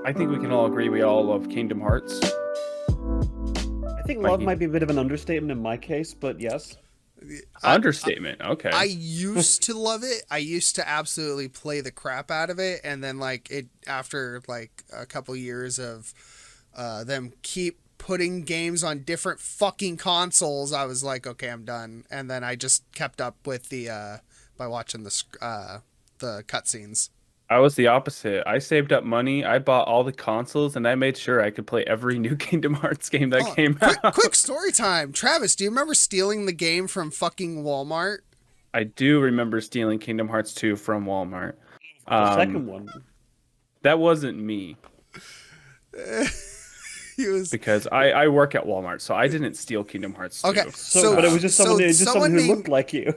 I think we can all agree we all love Kingdom Hearts. I think love Mikey, might be a bit of an understatement in my case, but yes. I, understatement. I Okay. used to love it. I used to absolutely play the crap out of it, and then like it after like a couple years of them keep putting games on different fucking consoles, I was like, okay, I'm done. And then I just kept up with the by watching the cutscenes. I was the opposite. I saved up money, I bought all the consoles, and I made sure I could play every new Kingdom Hearts game that Oh, came quick out. story time. Travis, do you remember stealing the game from fucking Walmart? I do remember stealing Kingdom Hearts 2 from Walmart. The Um, second one. that wasn't me He was because I work at Walmart, so I didn't steal Kingdom Hearts okay. 2. So, but it was just someone, who named looked like you.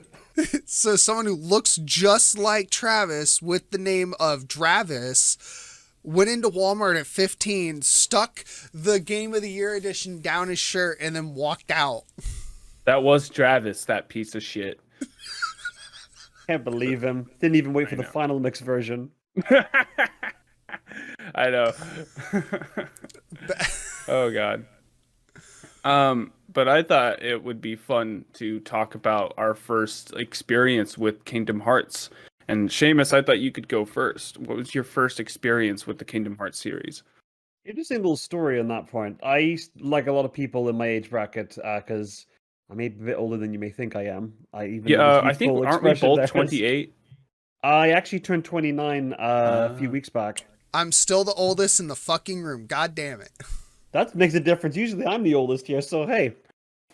so someone who looks just like Travis with the name of Dravis went into Walmart at 15, stuck the Game of the Year edition down his shirt, and then walked out. That was Travis, that piece of shit. Can't believe him. Didn't even wait for the know. final mix version. I know. Oh God. But I thought it would be fun to talk about our first experience with Kingdom Hearts. And Seamus, I thought you could go first. What was your first experience with the Kingdom Hearts series? Interesting little story on that point. Like a lot of people in my age bracket, because I'm a bit older than you may think I am. I even Yeah, know this I think youthful aren't we expression both there is. 28? I actually turned 29 a few weeks back. I'm still the oldest in the fucking room. God damn it. That makes a difference. Usually I'm the oldest here, so hey,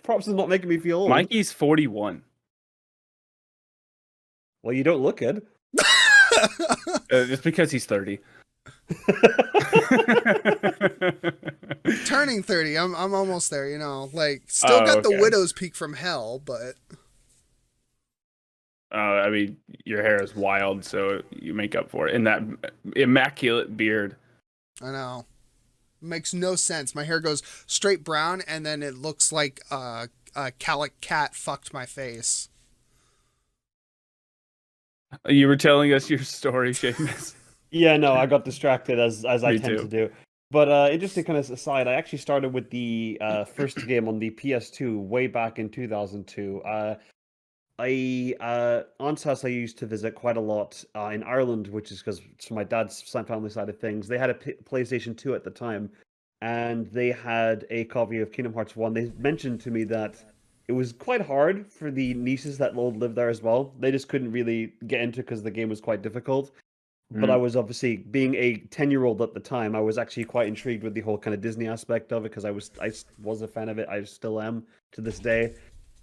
props is not making me feel old. Mikey's 41. Well, you don't look it. It's because he's 30. Turning 30. I'm almost there, you know. Like still got the okay. widow's peak from hell, but I mean, your hair is wild, so you make up for it. And that immaculate beard. I know. Makes no sense. My hair goes straight brown, and then it looks like a calic cat fucked my face. You were telling us your story, Seamus. Yeah, no, I got distracted as I Me tend too. to do. But interesting kind of aside, I actually started with the first game on the PS2 way back in 2002. Aunt's house I used to visit quite a lot in Ireland, which is because it's my dad's family side of things. They had a PlayStation 2 at the time, and they had a copy of Kingdom Hearts 1. They mentioned to me that it was quite hard for the nieces that lived there as well. They just couldn't really get into because the game was quite difficult. But I was obviously, being a 10-year-old at the time, I was actually quite intrigued with the whole kind of Disney aspect of it because I was a fan of it. I still am to this day.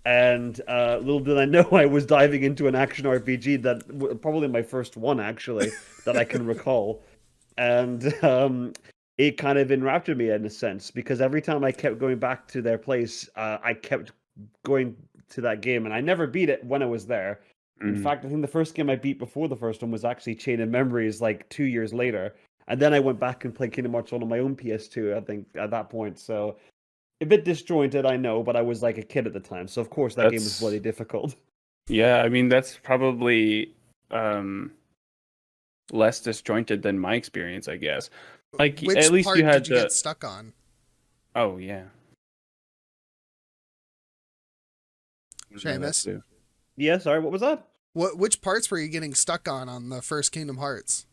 And little did I know I was diving into an action RPG that probably my first one actually that I can recall, and it kind of enraptured me in a sense because every time I kept going back to their place, I kept going to that game, and I never beat it when I was there. In Mhm. fact, I think the first game I beat before the first one was actually Chain of Memories, like 2 years later, and then I went back and played Kingdom Hearts 1 on my own PS2. I think at that point, so a bit disjointed, I know, but I was like a kid at the time, so of course that game was That's bloody difficult. yeah. I mean, that's probably um, less disjointed than my experience, I guess. Like Which at least you part had did you the. get stuck on? Oh yeah. Yeah, that Seamus? too. Yeah, sorry, what was that? Which parts were you getting stuck on the first Kingdom Hearts?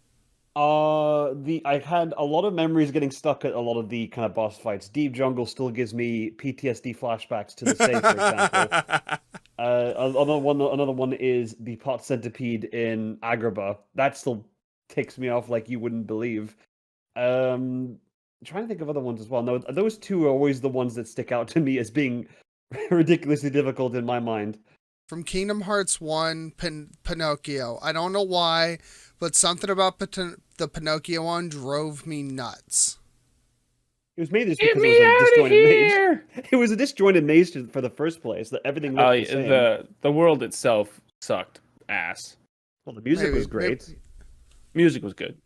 The I had a lot of memories getting stuck at a lot of the kind of boss fights. Deep Jungle still gives me PTSD flashbacks to the save, for example. Another one is the pot centipede in Agrabah. That still ticks me off like you wouldn't believe. Trying to think of other ones as well. No, those two are always the ones that stick out to me as being ridiculously difficult in my mind. From Kingdom Hearts 1, Pinocchio. I don't know why, but something about the Pinocchio one drove me nuts. It was made just Get because it me was a out of disjointed maze. here! It was a disjointed maze for the first place. That everything looked the same. The world itself sucked ass. Well, the music was great. Music was good.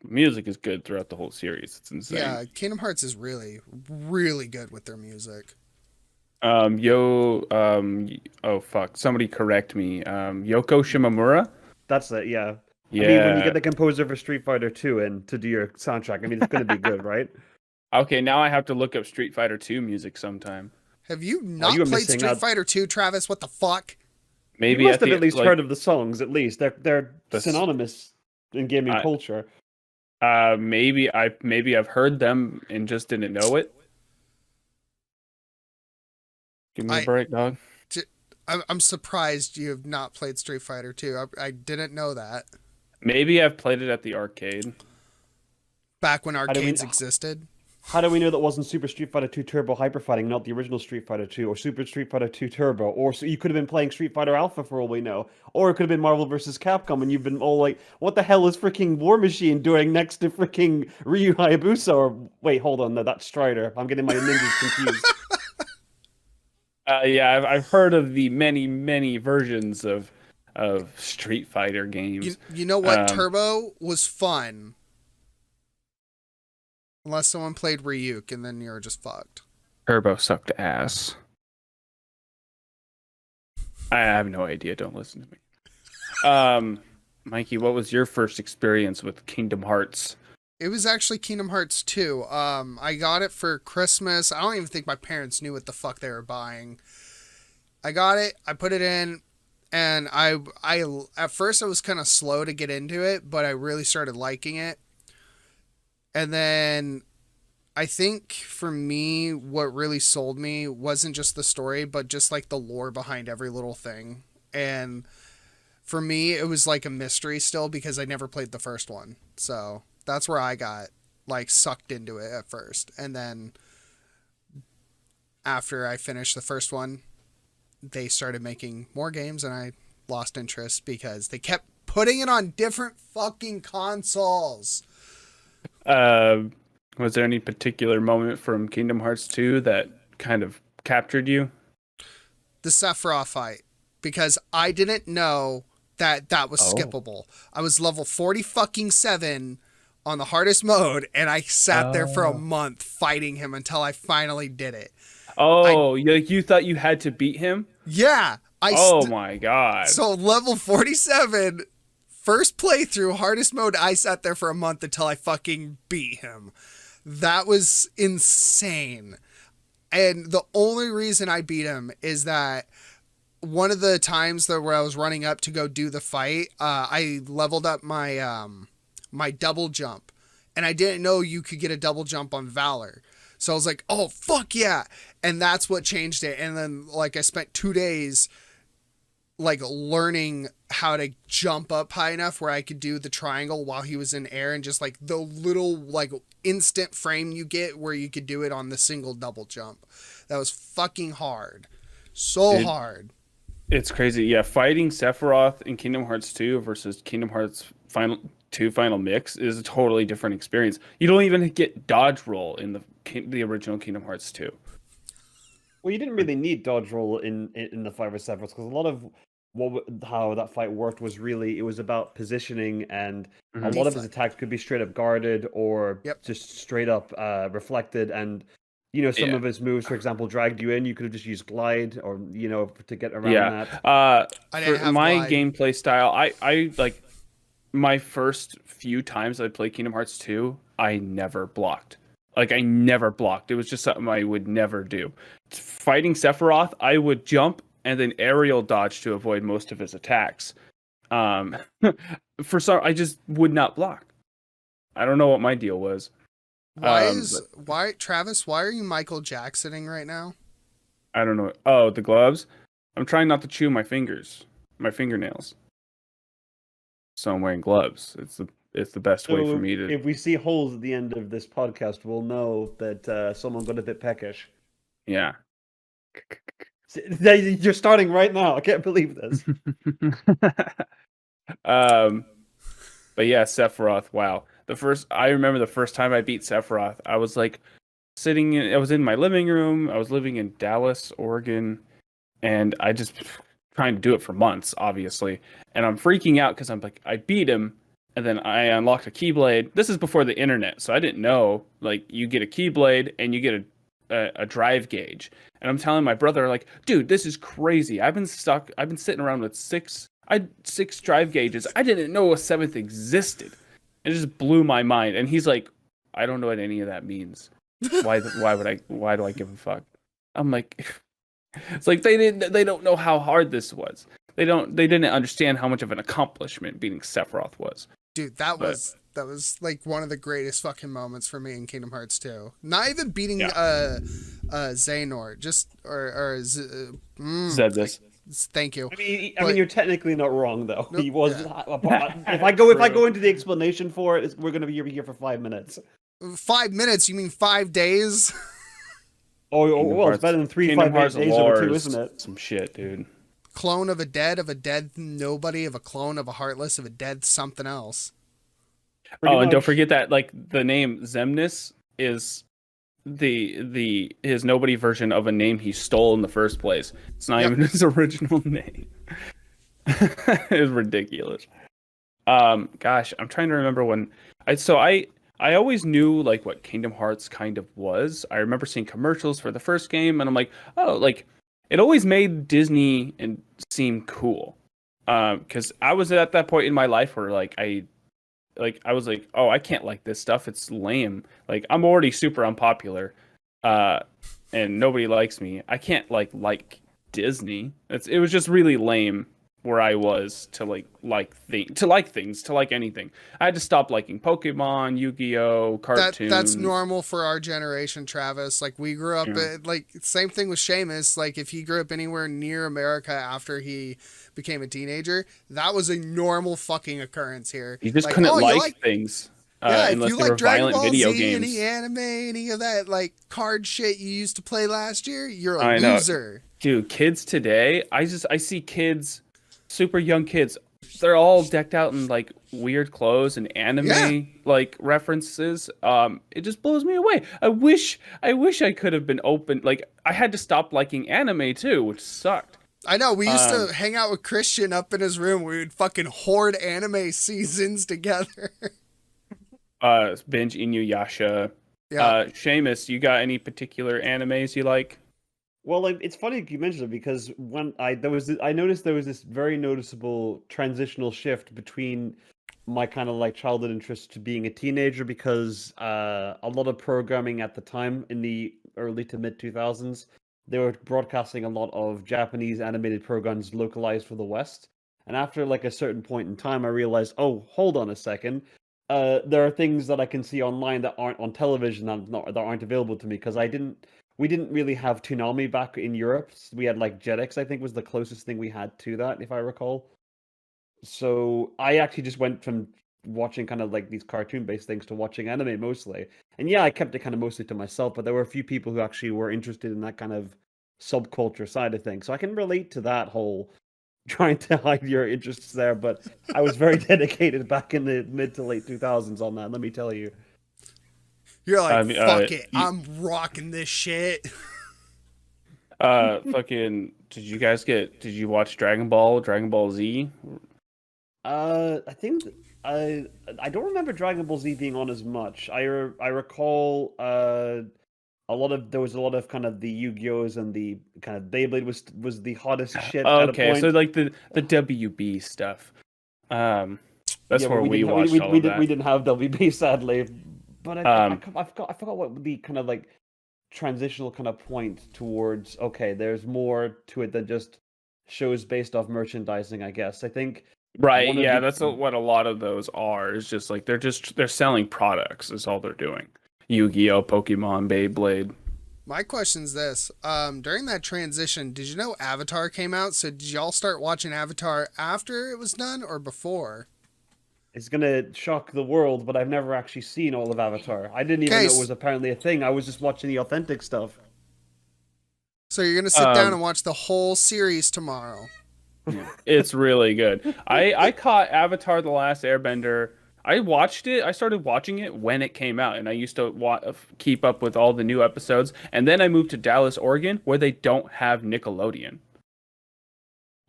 Music is good throughout the whole series. It's insane. Yeah, Kingdom Hearts is really, really good with their music. Oh fuck, somebody correct me. Yoko Shimomura. That's it. Yeah. I mean, when you Yeah. get the composer for Street Fighter 2 in to do your soundtrack, I mean, it's going to be good, right? Okay, now I have to look up Street Fighter 2 music sometime. Have you Oh, you not were played missing Street out. Fighter 2, Travis? What the fuck? You Maybe must at have the at least like heard of the songs, at least. They're this synonymous in gaming I culture. maybe I've heard them and just didn't know it. Give me a I break, dog. j- I'm surprised you have not played Street Fighter 2. I didn't know that. Maybe I've played it at the arcade. Back when How do we arcades existed. how do we know that wasn't Super Street Fighter 2 Turbo Hyper Fighting, not the original Street Fighter 2, or Super Street Fighter 2 Turbo, or so you could have been playing Street Fighter Alpha for all we know, or it could have been Marvel vs. Capcom, and you've been all like, "What the hell is freaking War Machine doing next to freaking Ryu Hayabusa?" Or wait, hold on, no, that's Strider. I'm getting my ninjas confused. Yeah, I've heard of the many versions of Street Fighter games. You know what? Um, Turbo was fun. Unless someone played Ryuk, and then you're just fucked. Turbo sucked ass. I have no idea. Don't listen to me. Mikey, what was your first experience with Kingdom Hearts? It was actually Kingdom Hearts 2. I got it for Christmas. I don't even think my parents knew what the fuck they were buying. I got it. I put it in, and I at first I was kind of slow to get into it, but I really started liking it. And then I think for me, what really sold me wasn't just the story, but just like the lore behind every little thing. And for me, it was like a mystery still because I never played the first one. So that's where I got like sucked into it at first. And then after I finished the first one, they started making more games and I lost interest because they kept putting it on different fucking consoles. Was there any particular moment from Kingdom Hearts 2 that kind of captured you? The Sephiroth fight, because I didn't know that that was Oh. skippable. I was level 40 fucking 7 on the hardest mode, and I sat there for a month fighting him until I finally did it. Oh, you thought you had to beat him? Yeah, Oh my god. so level 47, first playthrough, hardest mode, I sat there for a month until I fucking beat him. That was insane. And the only reason I beat him is that one of the times that where I was running up to go do the fight, I leveled up my my double jump, and I didn't know you could get a double jump on Valor. So I was like, "Oh fuck yeah!" And that's what changed it. And then like I spent 2 days like learning how to jump up high enough where I could do the triangle while he was in air, and just like the little like instant frame you get where you could do it on the single double jump. That was fucking hard. So hard. It's crazy. Yeah, fighting Sephiroth in Kingdom Hearts 2 versus Kingdom Hearts Final Mix is a totally different experience. You don't even get dodge roll in the original Kingdom Hearts 2. Well, you didn't really need dodge roll in the 5 or 7 because a lot of how that fight worked was really it was about positioning, and a lot of his attacks could be straight up guarded or just straight up reflected. And some of his moves, for example, dragged you in. You could have just used glide or to get around that. For my gameplay style, I like my first few times I played Kingdom Hearts 2, I never blocked. Like I never blocked. It was just something I would never do. Fighting Sephiroth, I would jump and then aerial dodge to avoid most of his attacks. I just would not block. I don't know what my deal was. Travis, why are you Michael Jacksoning right now? I don't know. Oh, the gloves? I'm trying not to chew my fingernails. So I'm wearing gloves. It's the best way for me to. If we see holes at the end of this podcast, we'll know that someone got a bit peckish. Yeah. You're starting right now. I can't believe this. But yeah, Sephiroth. Wow. I remember the first time I beat Sephiroth. I was like I was in my living room. I was living in Dallas, Oregon, and I just trying to do it for months, obviously. And I'm freaking out because I'm like, I beat him, and then I unlocked a Keyblade. This is before the internet, so I didn't know. Like, you get a Keyblade and you get a drive gauge. And I'm telling my brother, like, dude, this is crazy. I've been sitting around with 6 I had 6 drive gauges. I didn't know a 7th existed. It just blew my mind. And he's like, I don't know what any of that means. Why do I give a fuck? I'm like, it's like they don't know how hard this was. They didn't understand how much of an accomplishment beating Sephiroth was. Dude, that was like one of the greatest fucking moments for me in Kingdom Hearts 2. Not even beating Xehanort, just Zedus. Thank you. I mean, you're technically not wrong though. He was. If I go into the explanation for it, we're gonna be here for 5 minutes. 5 minutes? You mean 5 days? Oh, well, it's better than 5 days over 2, isn't it? Some shit, dude. Clone of a dead nobody, of a clone of a heartless, of a dead something else. Pretty much. Don't forget that like the name Xemnas is his nobody version of a name he stole in the first place. It's not even his original name. It's ridiculous. Gosh, I'm trying to remember when I always knew like what Kingdom Hearts kind of was. I remember seeing commercials for the first game, and I'm like, oh, like it always made Disney and seem cool. Because I was at that point in my life where I was like, oh, I can't like this stuff. It's lame. Like I'm already super unpopular, and nobody likes me. I can't like Disney. It was just really lame where I was to like things, to like anything. I had to stop liking Pokemon, Yu-Gi-Oh, cartoons. That's normal for our generation, Travis. Like we grew up like same thing with Seamus. Like if he grew up anywhere near America after he became a teenager, that was a normal fucking occurrence here. You just couldn't like things. Unless they were violent video games. Any anime, any of that like card shit you used to play last year, you're a loser. Dude, kids today, I see kids, super young kids, they're all decked out in like weird clothes and anime like references. It just blows me away. I wish I could have been open. Like I had to stop liking anime too, which sucked. I know, we used to hang out with Christian up in his room. We would fucking hoard anime seasons together. Binge Inuyasha. Yeah. Seamus, you got any particular animes you like? Well, like, it's funny you mentioned it because when I noticed there was this very noticeable transitional shift between my kind of like childhood interest to being a teenager because a lot of programming at the time in the early to mid 2000s, they were broadcasting a lot of Japanese animated programs localized for the West. And after like a certain point in time, I realized, oh, hold on a second. There are things that I can see online that aren't on television that aren't available to me because we didn't really have Toonami back in Europe. We had like Jetix, I think was the closest thing we had to that, if I recall. So I actually just went from watching kind of like these cartoon-based things to watching anime mostly. And yeah, I kept it kind of mostly to myself, but there were a few people who actually were interested in that kind of subculture side of things. So I can relate to that whole trying to hide your interests there, but I was very dedicated back in the mid to late 2000s on that, let me tell you. You're like, fuck it, I'm rocking this shit. Fucking, did you watch Dragon Ball Z? I think I don't remember Dragon Ball Z being on as much. I recall there was a lot of kind of the Yu-Gi-Ohs and the kind of Beyblade was the hottest shit. Okay, so like the WB stuff. That's where we watched all of that. We didn't have WB sadly, but I forgot what the kind of like transitional kind of point towards. Okay, there's more to it than just shows based off merchandising. I guess I think. Right. Yeah, that's what a lot of those are. Is just like they're selling products. Is all they're doing. Yu-Gi-Oh, Pokemon, Beyblade. My question's this. During that transition, did you know Avatar came out? So did y'all start watching Avatar after it was done or before? It's gonna shock the world, but I've never actually seen all of Avatar. I didn't even know it was apparently a thing. I was just watching the authentic stuff. So you're gonna sit down and watch the whole series tomorrow. It's really good. I caught Avatar: The Last Airbender. I watched it. I started watching it when it came out, and I used to keep up with all the new episodes. And then I moved to Dallas, Oregon, where they don't have Nickelodeon.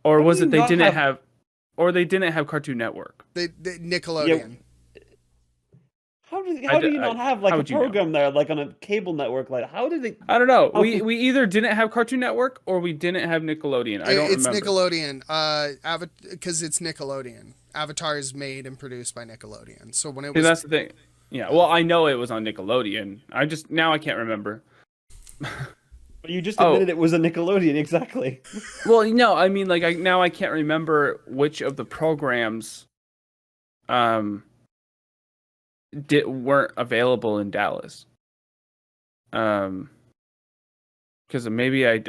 Or was it they didn't have Cartoon Network? They Nickelodeon. How do you not have like how a would you know? program there, like on a cable network? Like, how did they? I don't know. How- We either didn't have Cartoon Network or we didn't have Nickelodeon. I don't It's remember. Nickelodeon. Because it's Nickelodeon. Avatar is made and produced by Nickelodeon. So when it See, was that's the thing. Yeah. Well, I know it was on Nickelodeon. Now I can't remember. But you just Oh. admitted it was a Nickelodeon, exactly. Well, no, I mean, like, I can't remember which of the programs weren't available in Dallas. Because maybe I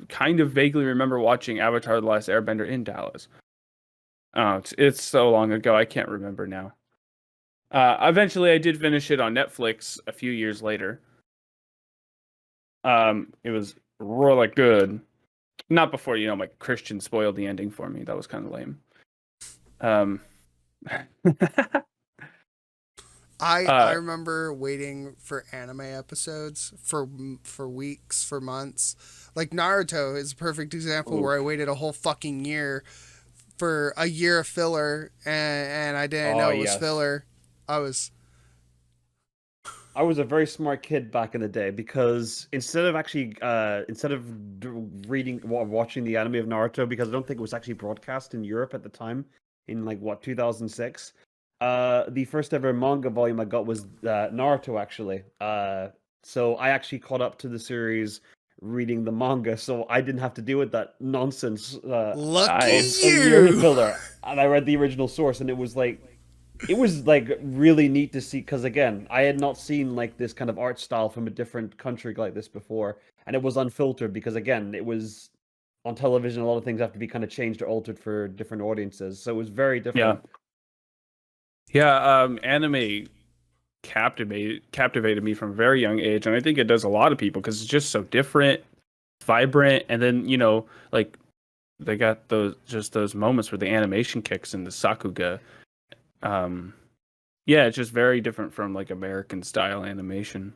kind of vaguely remember watching Avatar: The Last Airbender in Dallas. Oh, it's so long ago, I can't remember now. Eventually, I did finish it on Netflix a few years later. It was really good. Not before, my Christian spoiled the ending for me. That was kind of lame. I remember waiting for anime episodes for weeks, for months. Like Naruto is a perfect example where I waited a whole fucking year for a year of filler, and I didn't know it was filler. I was a very smart kid back in the day because instead of watching the anime of Naruto, because I don't think it was actually broadcast in Europe at the time, in 2006. The first ever manga volume I got was Naruto, actually. So I actually caught up to the series reading the manga, so I didn't have to deal with that nonsense. lucky year you. filler, and I read the original source, and it was really neat to see, because again, I had not seen this kind of art style from a different country like this before, and it was unfiltered because again, it was on television. A lot of things have to be kind of changed or altered for different audiences, so it was very different. Yeah, anime captivated me from a very young age, and I think it does a lot of people because it's just so different, vibrant, and then they got those moments where the animation kicks in the Sakuga. Yeah, it's just very different from American style animation.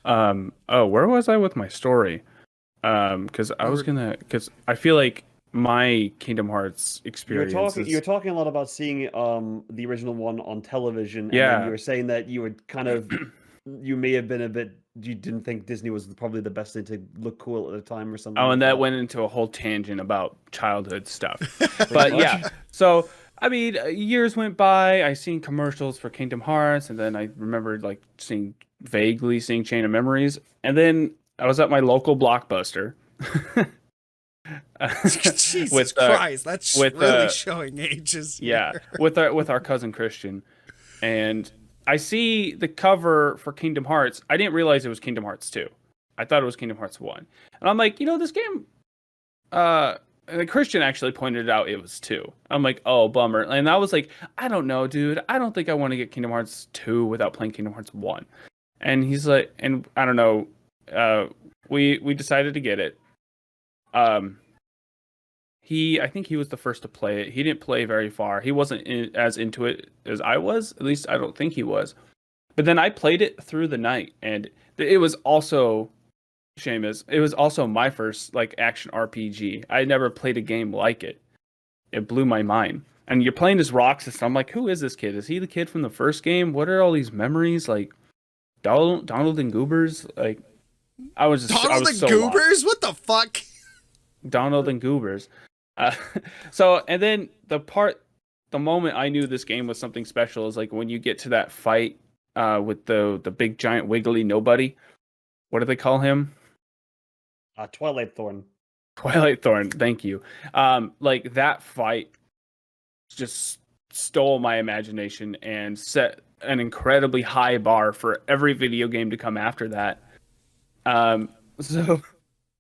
Where was I with my story? Because I feel like my Kingdom Hearts experience You're talking a lot about seeing the original one on television, and Yeah. then you were saying that you would kind of you may have been you didn't think Disney was probably the best thing to look cool at the time or something. Oh, and like that went into a whole tangent about childhood stuff. Pretty But much. yeah, so I mean, years went by. I seen commercials for Kingdom Hearts, and then I remembered vaguely seeing Chain of Memories, and then I was at my local Blockbuster. Jesus Christ, that's really showing ages. Yeah, with our cousin Christian, and I see the cover for Kingdom Hearts. I didn't realize it was Kingdom Hearts 2. I thought it was Kingdom Hearts 1. And I'm like, this game, and Christian actually pointed out it was 2. I'm like, oh, bummer. And I was like, I don't know, dude. I don't think I want to get Kingdom Hearts 2 without playing Kingdom Hearts 1. And he's like, and I don't know, we decided to get it. I think he was the first to play it. He didn't play very far. He wasn't as into it as I was. At least I don't think he was. But then I played it through the night, and it was also, Seamus, it was also my first action RPG. I never played a game like it. It blew my mind. And you're playing as Roxas. I'm like, who is this kid? Is he the kid from the first game? What are all these memories? Donald and Goobers? I was just Donald and Goobers? What the fuck? Donald and Goobers. And then the moment I knew this game was something special is when you get to that fight with the big giant wiggly nobody. What do they call him? Twilight Thorn. Twilight Thorn, thank you. That fight just stole my imagination and set an incredibly high bar for every video game to come after that. So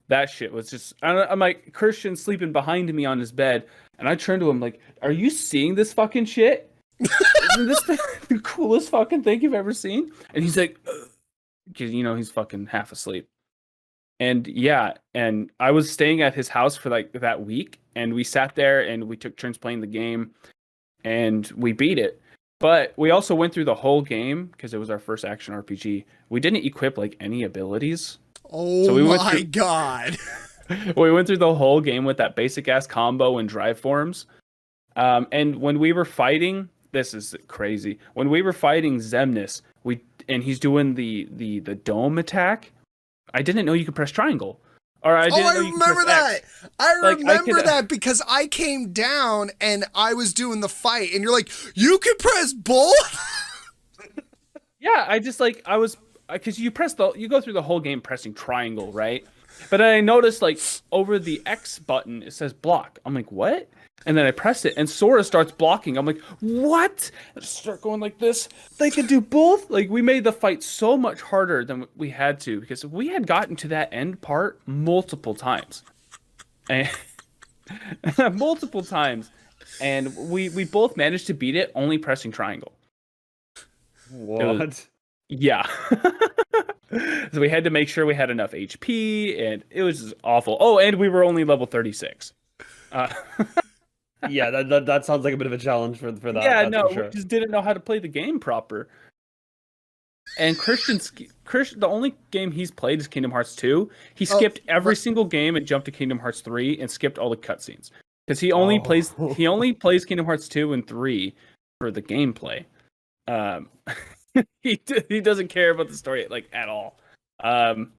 that shit was just, I'm like, Christian sleeping behind me on his bed, and I turned to him like, are you seeing this fucking shit? Isn't this the coolest fucking thing you've ever seen? And he's like, because he's fucking half asleep. And yeah, and I was staying at his house for that week, and we sat there and we took turns playing the game, and we beat it. But we also went through the whole game because it was our first action RPG. We didn't equip any abilities. Oh, so my God. We went through the whole game with that basic ass combo and drive forms. And when we were fighting, this is crazy. When we were fighting Xemnas, and he's doing the dome attack. I didn't know you could press triangle. Or I didn't know you could remember press that. X. I Like, remember that because I came down and I was doing the fight, and you're like, you can press both. Yeah, because you go through the whole game pressing triangle, right? But then I noticed like over the X button it says block. I'm like, what? And then I press it, and Sora starts blocking. I'm like, what? I just start going like this. They could do both. Like, we made the fight so much harder than we had to, because we had gotten to that end part multiple times, and multiple times, and we both managed to beat it only pressing triangle. What? Yeah. So we had to make sure we had enough HP, and it was just awful. Oh, and we were only level 36. Yeah, that sounds like a bit of a challenge for that. Yeah, that's no, for sure. we just didn't know how to play the game proper. And Christian, the only game he's played is Kingdom Hearts 2. He skipped every single game and jumped to Kingdom Hearts 3 and skipped all the cutscenes because he only plays Kingdom Hearts 2 and 3 for the gameplay. He doesn't care about the story like at all.